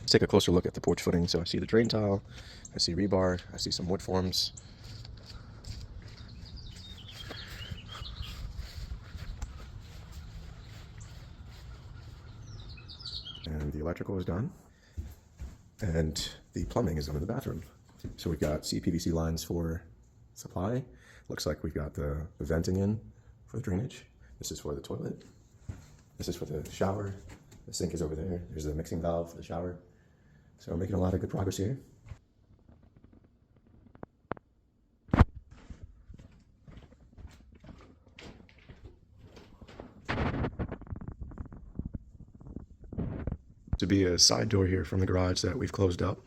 Let's take a closer look at the porch footing. So I see the drain tile, I see rebar, I see some wood forms. And the electrical is done. And the plumbing is done in the bathroom. So we've got CPVC lines for supply. Looks like we've got the venting in for the drainage. This is for the toilet. This is for the shower. The sink is over there. There's the mixing valve for the shower. So we're making a lot of good progress here. To be a side door here from the garage that we've closed up.